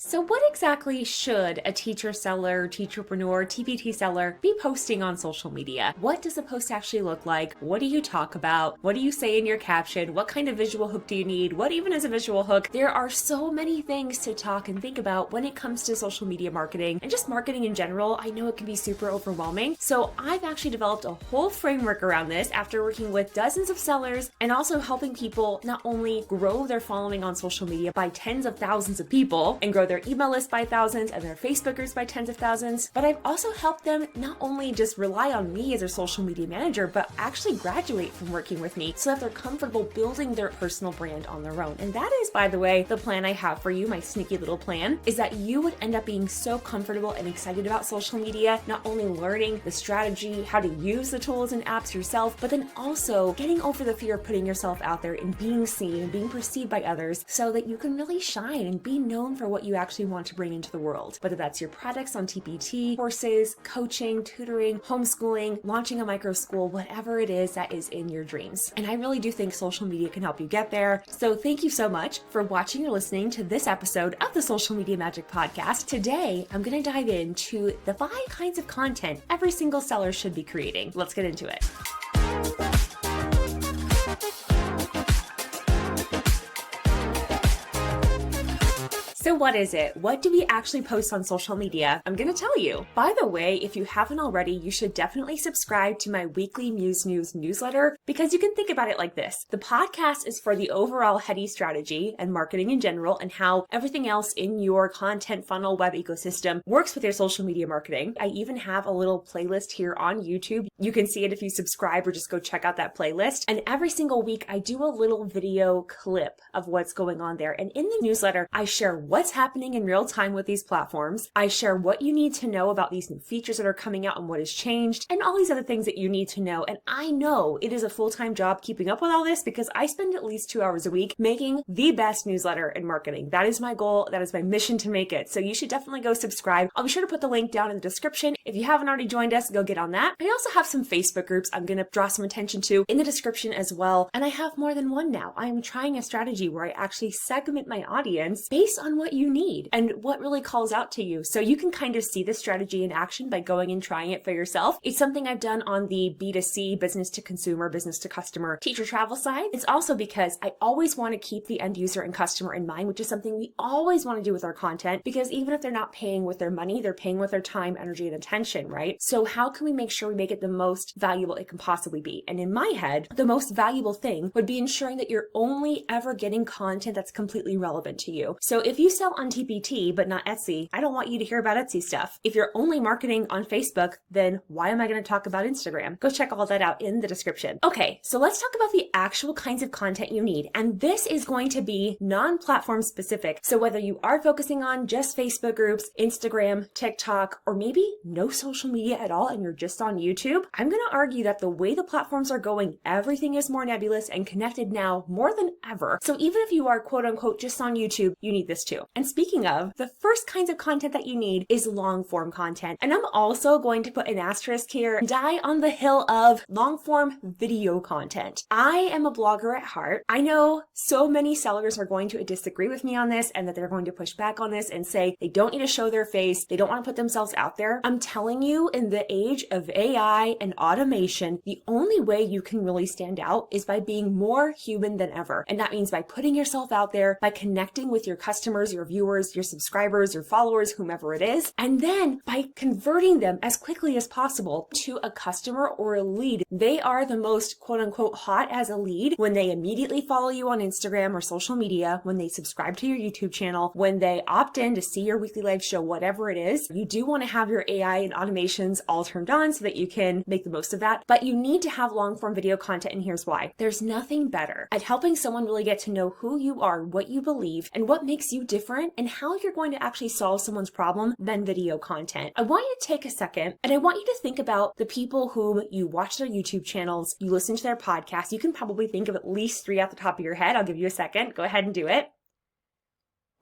So what exactly should a teacher seller, teacherpreneur, TPT seller be posting on social media? What does a post actually look like? What do you talk about? What do you say in your caption? What kind of visual hook do you need? What even is a visual hook? There are so many things to talk and think about when it comes to social media marketing and just marketing in general. I know it can be super overwhelming. So I've actually developed a whole framework around this after working with dozens of sellers and also helping people not only grow their following on social media by tens of thousands of people and grow their email list by thousands and their Facebookers by tens of thousands, but I've also helped them not only just rely on me as their social media manager, but actually graduate from working with me so that they're comfortable building their personal brand on their own. And that is, by the way, the plan I have for you, my sneaky little plan, is that you would end up being so comfortable and excited about social media, not only learning the strategy, how to use the tools and apps yourself, but then also getting over the fear of putting yourself out there and being seen and being perceived by others so that you can really shine and be known for what you actually want to bring into the world. Whether that's your products on TPT, courses, coaching, tutoring, homeschooling, launching a micro school, whatever it is that is in your dreams. And I really do think social media can help you get there. So thank you so much for watching or listening to this episode of the Social Media Magic Podcast. Today, I'm going to dive into the 5 kinds of content every single seller should be creating. Let's get into it. So what is it? What do we actually post on social media? I'm going to tell you. By the way, if you haven't already, you should definitely subscribe to my weekly Muse News newsletter because you can think about it like this. The podcast is for the overall heady strategy and marketing in general and how everything else in your content funnel web ecosystem works with your social media marketing. I even have a little playlist here on YouTube. You can see it if you subscribe or just go check out that playlist. And every single week, I do a little video clip of what's going on there. And in the newsletter, I share what's happening in real time with these platforms. I share what you need to know about these new features that are coming out and what has changed and all these other things that you need to know. And I know it is a full-time job keeping up with all this because I spend at least 2 hours a week making the best newsletter in marketing. That is my goal. That is my mission to make it. So you should definitely go subscribe. I'll be sure to put the link down in the description. If you haven't already joined us, go get on that. I also have some Facebook groups I'm going to draw some attention to in the description as well. And I have more than one now. I'm trying a strategy where I actually segment my audience based on what you need and what really calls out to you. So you can kind of see the strategy in action by going and trying it for yourself. It's something I've done on the B2C, business to consumer, business to customer, teacher travel side. It's also because I always want to keep the end user and customer in mind, which is something we always want to do with our content because even if they're not paying with their money, they're paying with their time, energy, and attention, right? So how can we make sure we make it the most valuable it can possibly be? And in my head, the most valuable thing would be ensuring that you're only ever getting content that's completely relevant to you. So if you sell on TPT, but not Etsy, I don't want you to hear about Etsy stuff. If you're only marketing on Facebook, then why am I going to talk about Instagram? Go check all that out in the description. Okay, so let's talk about the actual kinds of content you need. And this is going to be non-platform specific. So whether you are focusing on just Facebook groups, Instagram, TikTok, or maybe no social media at all and you're just on YouTube, I'm going to argue that the way the platforms are going, everything is more nebulous and connected now more than ever. So even if you are quote unquote just on YouTube, you need this too. And speaking of, the first kinds of content that you need is long form content. And I'm also going to put an asterisk here, die on the hill of long form video content. I am a blogger at heart. I know so many sellers are going to disagree with me on this and that they're going to push back on this and say they don't need to show their face. They don't want to put themselves out there. I'm telling you, in the age of AI and automation, the only way you can really stand out is by being more human than ever. And that means by putting yourself out there, by connecting with your customers, your viewers, your subscribers, your followers, whomever it is, and then by converting them as quickly as possible to a customer or a lead. They are the most quote unquote hot as a lead when they immediately follow you on Instagram or social media, when they subscribe to your YouTube channel, when they opt in to see your weekly live show, whatever it is. You do want to have your AI and automations all turned on so that you can make the most of that, but you need to have long form video content, and here's why. There's nothing better at helping someone really get to know who you are, what you believe, and what makes you different and how you're going to actually solve someone's problem than video content. I want you to take a second and I want you to think about the people whom you watch their YouTube channels, you listen to their podcasts. You can probably think of at least 3 off the top of your head. I'll give you a second. Go ahead and do it.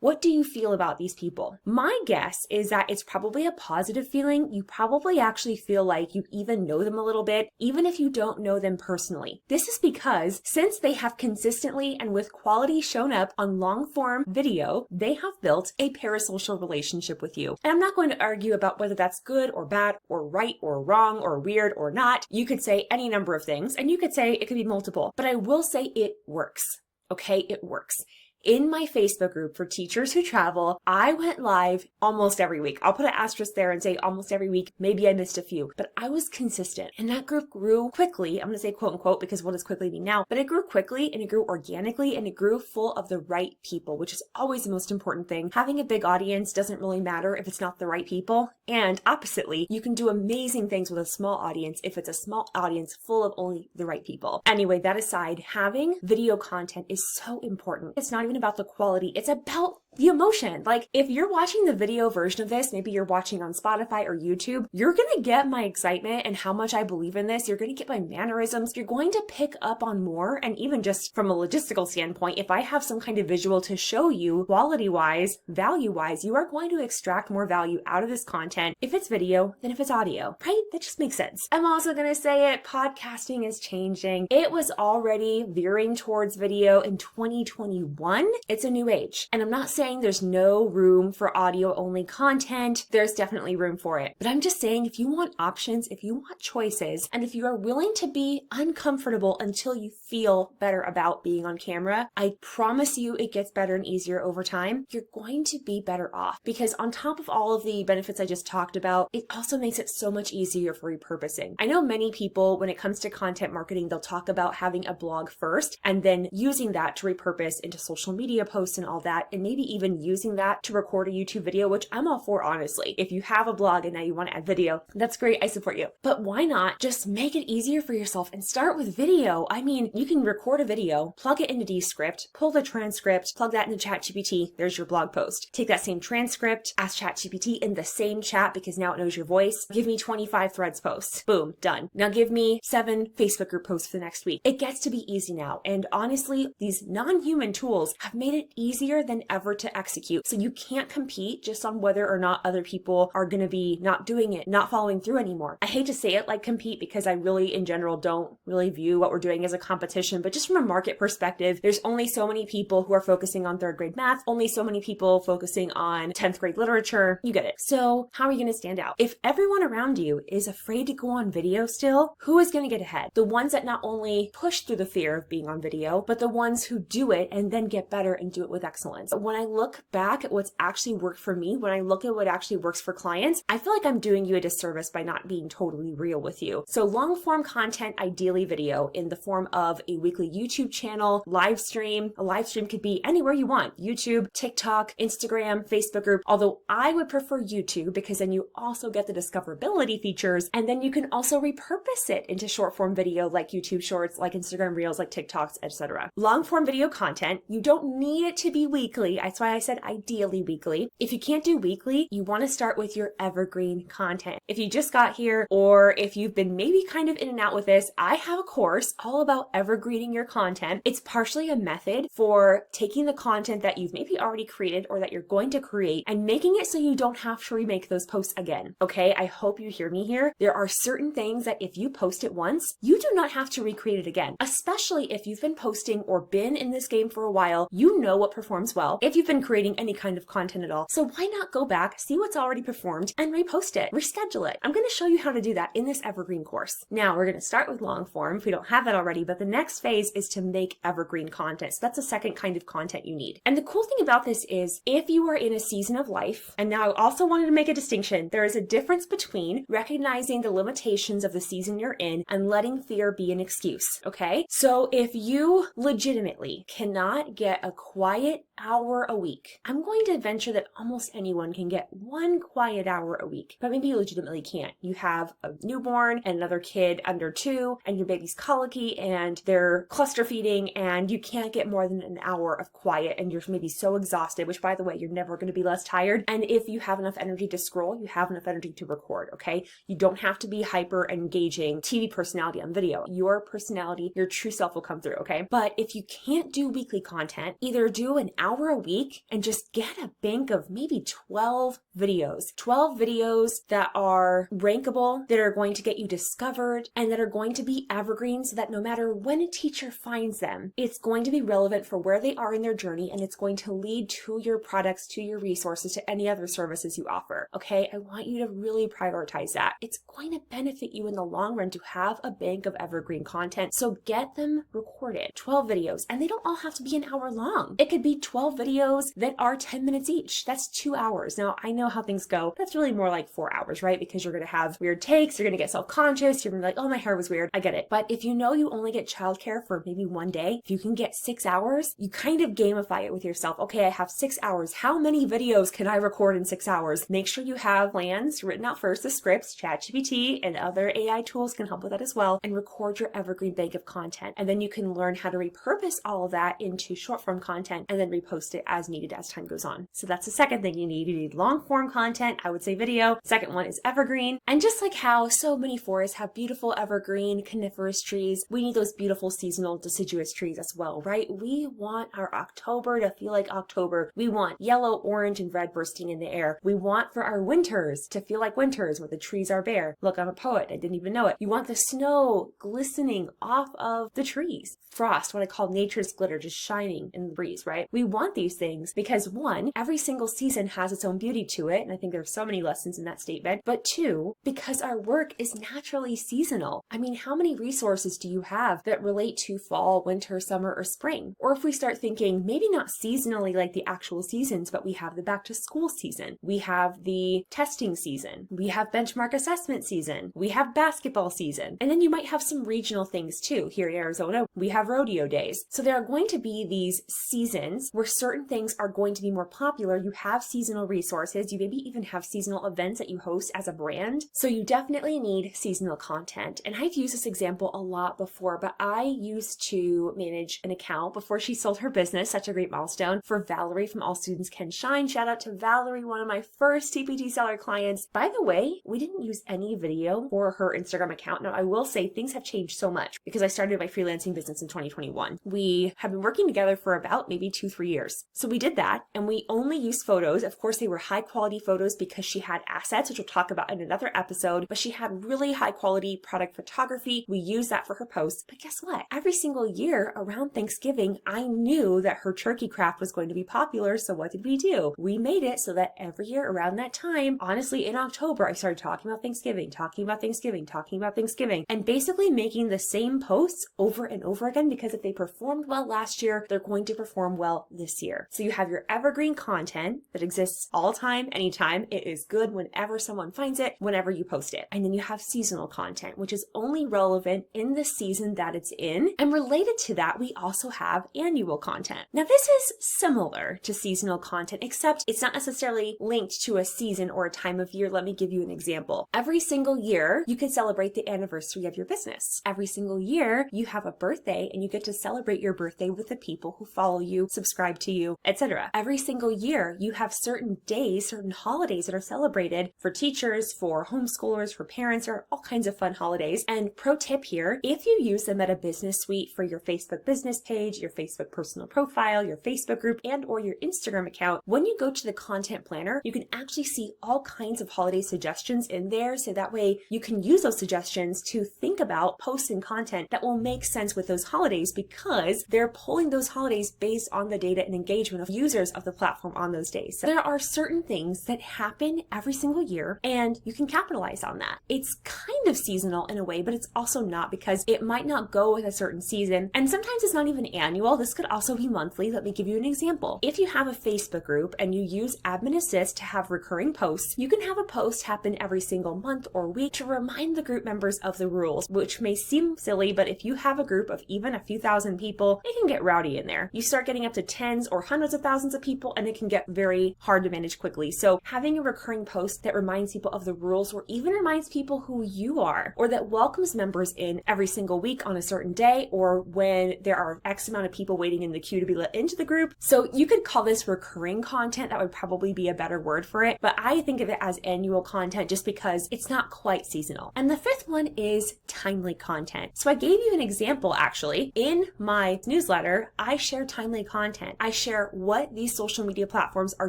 What do you feel about these people? My guess is that it's probably a positive feeling. You probably actually feel like you even know them a little bit, even if you don't know them personally. This is because since they have consistently and with quality shown up on long form video, they have built a parasocial relationship with you. And I'm not going to argue about whether that's good or bad or right or wrong or weird or not. You could say any number of things, and you could say it could be multiple, but I will say it works. Okay, it works. In my Facebook group for teachers who travel, I went live almost every week. I'll put an asterisk there and say almost every week. Maybe I missed a few, but I was consistent. And that group grew quickly. I'm going to say quote unquote because what does quickly mean now? But it grew quickly and it grew organically and it grew full of the right people, which is always the most important thing. Having a big audience doesn't really matter if it's not the right people. And oppositely, you can do amazing things with a small audience if it's a small audience full of only the right people. Anyway, that aside, having video content is so important. It's not even about the quality, it's about the emotion. Like if you're watching the video version of this, maybe you're watching on Spotify or YouTube, you're going to get my excitement and how much I believe in this. You're going to get my mannerisms. You're going to pick up on more. And even just from a logistical standpoint, if I have some kind of visual to show you quality wise, value wise, you are going to extract more value out of this content if it's video than if it's audio, right? That just makes sense. I'm also going to say it, podcasting is changing. It was already veering towards video in 2021. It's a new age. And I'm not saying there's no room for audio only content. There's definitely room for it. But I'm just saying if you want options, if you want choices, and if you are willing to be uncomfortable until you feel better about being on camera, I promise you it gets better and easier over time. You're going to be better off because on top of all of the benefits I just talked about, it also makes it so much easier for repurposing. I know many people, when it comes to content marketing, they'll talk about having a blog first and then using that to repurpose into social media posts and all that, and maybe even using that to record a YouTube video, which I'm all for, honestly. If you have a blog and now you want to add video, that's great. I support you. But why not just make it easier for yourself and start with video? I mean, you can record a video, plug it into Descript, pull the transcript, plug that into ChatGPT. There's your blog post. Take that same transcript, ask ChatGPT in the same chat because now it knows your voice. Give me 25 threads posts. Boom, done. Now give me 7 Facebook group posts for the next week. It gets to be easy now. And honestly, these non-human tools have made it easier than ever to execute. So you can't compete just on whether or not other people are going to be not doing it, not following through anymore. I hate to say it like compete because I really, in general, don't really view what we're doing as a competition, but just from a market perspective, there's only so many people who are focusing on 3rd grade math, only so many people focusing on 10th grade literature. You get it. So how are you going to stand out? If everyone around you is afraid to go on video still, who is going to get ahead? The ones that not only push through the fear of being on video, but the ones who do it and then get better and do it with excellence. When I look back at what's actually worked for me, when I look at what actually works for clients, I feel like I'm doing you a disservice by not being totally real with you. So long form content, ideally video in the form of a weekly YouTube channel, live stream. A live stream could be anywhere you want. YouTube, TikTok, Instagram, Facebook group. Although I would prefer YouTube because then you also get the discoverability features and then you can also repurpose it into short form video like YouTube Shorts, like Instagram Reels, like TikToks, etc. Long form video content, you don't need it to be weekly. That's why I said ideally weekly. If you can't do weekly, you want to start with your evergreen content. If you just got here or if you've been maybe kind of in and out with this, I have a course all about evergreening your content. It's partially a method for taking the content that you've maybe already created or that you're going to create and making it so you don't have to remake those posts again. Okay, I hope you hear me here. There are certain things that if you post it once, you do not have to recreate it again, especially if you've been posting or been in this game for a while. You know what performs well if you've been creating any kind of content at all. So why not go back, see what's already performed and repost it, reschedule it. I'm going to show you how to do that in this evergreen course. Now we're going to start with long form if we don't have that already, but the next phase is to make evergreen content. So that's the second kind of content you need. And the cool thing about this is if you are in a season of life, and now I also wanted to make a distinction, there is a difference between recognizing the limitations of the season you're in and letting fear be an excuse. Okay. So if you legitimately cannot get a quiet hour a week, I'm going to venture that almost anyone can get 1 quiet hour a week, but maybe you legitimately can't. You have a newborn and another kid under 2 and your baby's colicky and they're cluster feeding and you can't get more than an hour of quiet and you're maybe so exhausted, which by the way, you're never going to be less tired. And if you have enough energy to scroll, you have enough energy to record, okay? You don't have to be hyper engaging TV personality on video. Your personality, your true self will come through, okay? But if you can't do weekly content, either do an hour a week week and just get a bank of maybe 12 videos. 12 videos that are rankable, that are going to get you discovered, and that are going to be evergreen so that no matter when a teacher finds them, it's going to be relevant for where they are in their journey, and it's going to lead to your products, to your resources, to any other services you offer. Okay, I want you to really prioritize that. It's going to benefit you in the long run to have a bank of evergreen content. So get them recorded. 12 videos, and they don't all have to be an hour long. It could be 12 videos that are 10 minutes each. That's 2 hours. Now, I know how things go. That's really more like 4 hours, right? Because you're going to have weird takes. You're going to get self-conscious. You're going to be like, oh, my hair was weird. I get it. But if you know you only get childcare for maybe one day, if you can get 6 hours, you kind of gamify it with yourself. Okay, I have 6 hours. How many videos can I record in 6 hours? Make sure you have plans written out first, the scripts. ChatGPT and other AI tools can help with that as well, and record your evergreen bank of content. And then you can learn how to repurpose all of that into short form content and then repost it as needed as time goes on. So that's the second thing you need. You need long form content. I would say video. Second one is evergreen. And just like how so many forests have beautiful evergreen coniferous trees, we need those beautiful seasonal deciduous trees as well, right? We want our October to feel like October. We want yellow, orange, and red bursting in the air. We want for our winters to feel like winters where the trees are bare. Look, I'm a poet. I didn't even know it. You want the snow glistening off of the trees. Frost, what I call nature's glitter, just shining in the breeze, right? We want these things because one, every single season has its own beauty to it. And I think there's so many lessons in that statement. But two, because our work is naturally seasonal. I mean, how many resources do you have that relate to fall, winter, summer, or spring? Or if we start thinking, maybe not seasonally like the actual seasons, but we have the back to school season. We have the testing season. We have benchmark assessment season. We have basketball season. And then you might have some regional things too. Here in Arizona, we have rodeo days. So there are going to be these seasons where certain things are going to be more popular. You have seasonal resources. You maybe even have seasonal events that you host as a brand. So you definitely need seasonal content. And I've used this example a lot before, but I used to manage an account before she sold her business, such a great milestone, for Valerie from All Students Can Shine. Shout out to Valerie, one of my first TPT seller clients. By the way, we didn't use any video for her Instagram account. Now, I will say things have changed so much because I started my freelancing business in 2021. We have been working together for about maybe 2-3 years. So we did that, and we only used photos. Of course, they were high quality photos because she had assets, which we'll talk about in another episode, but she had really high quality product photography. We used that for her posts. But guess what? Every single year around Thanksgiving, I knew that her turkey craft was going to be popular. So what did we do? We made it so that every year around that time, honestly, in October, I started talking about Thanksgiving, talking about Thanksgiving, talking about Thanksgiving, and basically making the same posts over and over again, because if they performed well last year, they're going to perform well this year. So you have your evergreen content that exists all time, anytime. It is good whenever someone finds it, whenever you post it. And then you have seasonal content, which is only relevant in the season that it's in. And related to that, we also have annual content. Now, this is similar to seasonal content, except it's not necessarily linked to a season or a time of year. Let me give you an example. Every single year, you can celebrate the anniversary of your business. Every single year, you have a birthday and you get to celebrate your birthday with the people who follow you, subscribe to you, etc. Every single year, you have certain days, certain holidays that are celebrated for teachers, for homeschoolers, for parents, or all kinds of fun holidays. And pro tip here, if you use the Meta Business Suite for your Facebook business page, your Facebook personal profile, your Facebook group, and or your Instagram account, when you go to the content planner, you can actually see all kinds of holiday suggestions in there. So that way you can use those suggestions to think about posts and content that will make sense with those holidays, because they're pulling those holidays based on the data and engagement of users of the platform on those days. So there are certain things that happen every single year and you can capitalize on that. It's kind of seasonal in a way, but it's also not, because it might not go with a certain season. And sometimes it's not even annual. This could also be monthly. Let me give you an example. If you have a Facebook group and you use Admin Assist to have recurring posts, you can have a post happen every single month or week to remind the group members of the rules, which may seem silly, but if you have a group of even a few thousand people, it can get rowdy in there. You start getting up to tens or hundreds of thousands of people and it can get very hard to manage quickly. So having a recurring post that reminds people of the rules, or even reminds people who you are, or that welcomes members in every single week on a certain day, or when there are X amount of people waiting in the queue to be let into the group. So you could call this recurring content. That would probably be a better word for it. But I think of it as annual content just because it's not quite seasonal. And the fifth one is timely content. So I gave you an example actually. In my newsletter, I share timely content. I share what these social media platforms are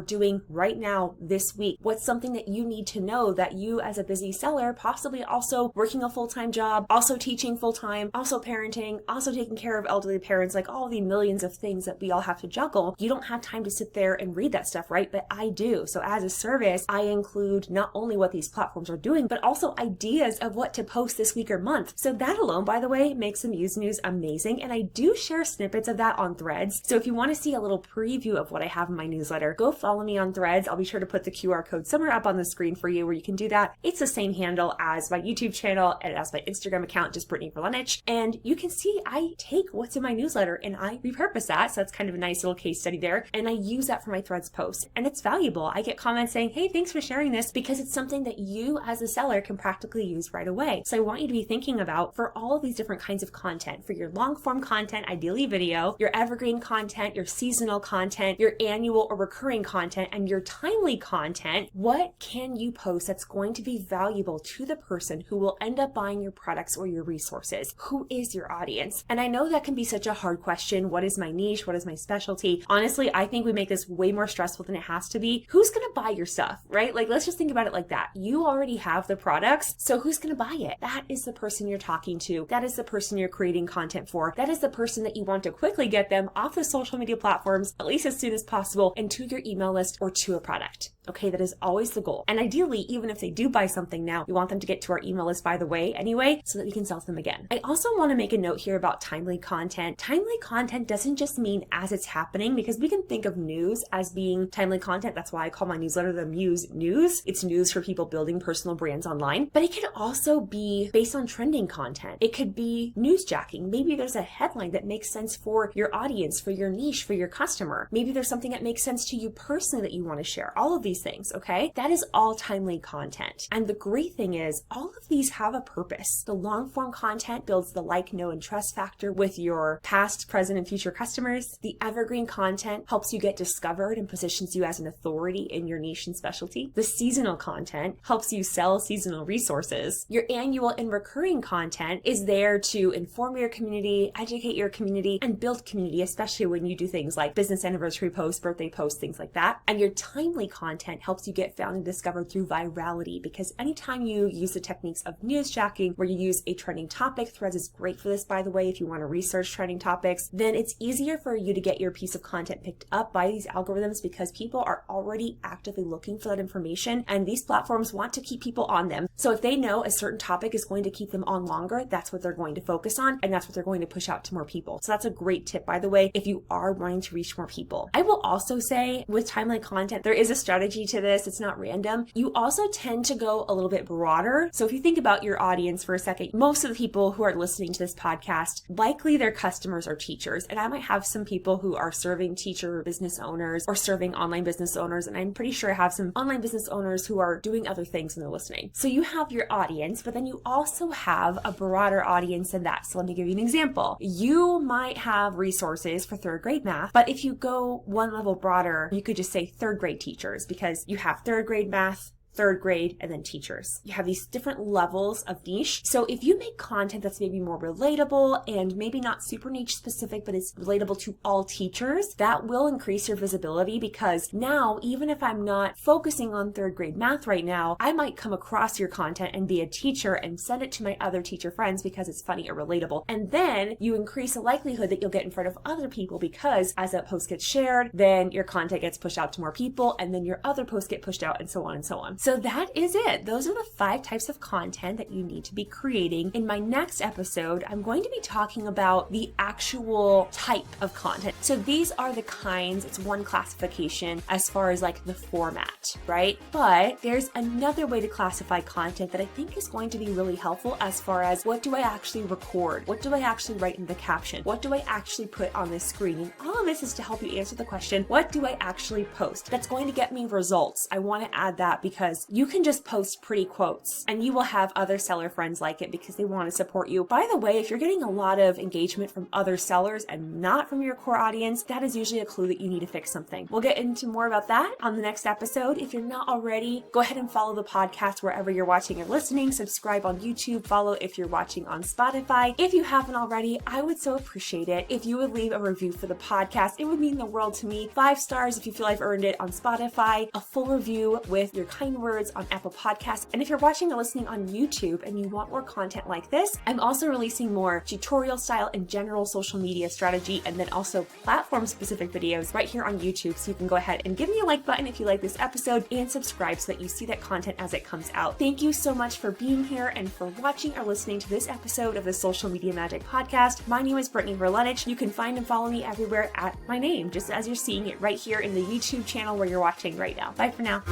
doing right now this week. What's something that you need to know that you as a busy seller, possibly also working a full-time job, also teaching full-time, also parenting, also taking care of elderly parents, like all the millions of things that we all have to juggle. You don't have time to sit there and read that stuff, right? But I do. So as a service, I include not only what these platforms are doing, but also ideas of what to post this week or month. So that alone, by the way, makes the Muse News amazing. And I do share snippets of that on Threads. So if you want to see a little preview of what I have in my newsletter, go follow me on Threads. I'll be sure to put the QR code somewhere up on the screen for you where you can do that. It's the same handle as my YouTube channel and as my Instagram account, just Brittany Verlenich. And you can see I take what's in my newsletter and I repurpose that. So that's kind of a nice little case study there. And I use that for my Threads posts. And it's valuable. I get comments saying, hey, thanks for sharing this, because it's something that you as a seller can practically use right away. So I want you to be thinking about, for all of these different kinds of content, for your long form content, ideally video, your evergreen content, your seasonal content, your annual or recurring content, and your timely content, what can you post that's going to be valuable to the person who will end up buying your products or your resources? Who is your audience? And I know that can be such a hard question. What is my niche? What is my specialty? Honestly, I think we make this way more stressful than it has to be. Who's going to buy your stuff, right? Like, let's just think about it like that. You already have the products, so who's going to buy it? That is the person you're talking to. That is the person you're creating content for. That is the person that you want to quickly get them off the social media platforms, at least as soon as possible, and to your email list or to a product. Okay, that is always the goal. And ideally, even if they do buy something now, we want them to get to our email list by the way anyway, so that we can sell them again. I also want to make a note here about timely content. Timely content doesn't just mean as it's happening, because we can think of news as being timely content. That's why I call my newsletter the Muse News. It's news for people building personal brands online. But it could also be based on trending content. It could be newsjacking. Maybe there's a headline that makes sense for your audience, for your niche, for your customer. Maybe there's something that makes sense to you personally that you want to share. All of these things, okay? That is all timely content. And the great thing is, all of these have a purpose. The long form content builds the like, know, and trust factor with your past, present, and future customers. The evergreen content helps you get discovered and positions you as an authority in your niche and specialty. The seasonal content helps you sell seasonal resources. Your annual and recurring content is there to inform your community, educate your community, and build community, especially when you do things like business anniversary posts, birthday posts, things like that. And your timely content helps you get found and discovered through virality, because anytime you use the techniques of newsjacking, where you use a trending topic, Threads is great for this, by the way, if you want to research trending topics, then it's easier for you to get your piece of content picked up by these algorithms, because people are already actively looking for that information, and these platforms want to keep people on them. So if they know a certain topic is going to keep them on longer, that's what they're going to focus on, and that's what they're going to push out to more people. So that's a great tip, by the way, if you are wanting to reach more people. I will also say, with timely content, there is a strategy to this. It's not random. You also tend to go a little bit broader. So if you think about your audience for a second, most of the people who are listening to this podcast, likely their customers are teachers. And I might have some people who are serving teacher business owners or serving online business owners. And I'm pretty sure I have some online business owners who are doing other things when they're listening. So you have your audience, but then you also have a broader audience than that. So let me give you an example. You might have resources for third grade math, but if you go one level broader, you could just say third grade teachers, because you have third grade math, third grade, and then teachers. You have these different levels of niche. So if you make content that's maybe more relatable and maybe not super niche specific, but it's relatable to all teachers, that will increase your visibility, because now, even if I'm not focusing on third grade math right now, I might come across your content and be a teacher and send it to my other teacher friends because it's funny or relatable. And then you increase the likelihood that you'll get in front of other people, because as that post gets shared, then your content gets pushed out to more people, and then your other posts get pushed out, and so on and so on. So that is it. Those are the 5 types of content that you need to be creating. In my next episode, I'm going to be talking about the actual type of content. So these are the kinds, it's one classification as far as like the format, right? But there's another way to classify content that I think is going to be really helpful, as far as what do I actually record? What do I actually write in the caption? What do I actually put on the screen? And all of this is to help you answer the question, what do I actually post? That's going to get me results. I want to add that because because you can just post pretty quotes and you will have other seller friends like it because they want to support you. By the way, if you're getting a lot of engagement from other sellers and not from your core audience, that is usually a clue that you need to fix something. We'll get into more about that on the next episode. If you're not already, go ahead and follow the podcast wherever you're watching or listening. Subscribe on YouTube, follow if you're watching on Spotify. If you haven't already, I would so appreciate it if you would leave a review for the podcast. It would mean the world to me. 5 stars if you feel I've earned it on Spotify, a full review with your kind words on Apple Podcasts. And if you're watching or listening on YouTube and you want more content like this, I'm also releasing more tutorial style and general social media strategy, and then also platform specific videos right here on YouTube. So you can go ahead and give me a like button if you like this episode and subscribe so that you see that content as it comes out. Thank you so much for being here and for watching or listening to this episode of the Social Media Magic Podcast. My name is Brittany Verlenich. You can find and follow me everywhere at my name, just as you're seeing it right here in the YouTube channel where you're watching right now. Bye for now.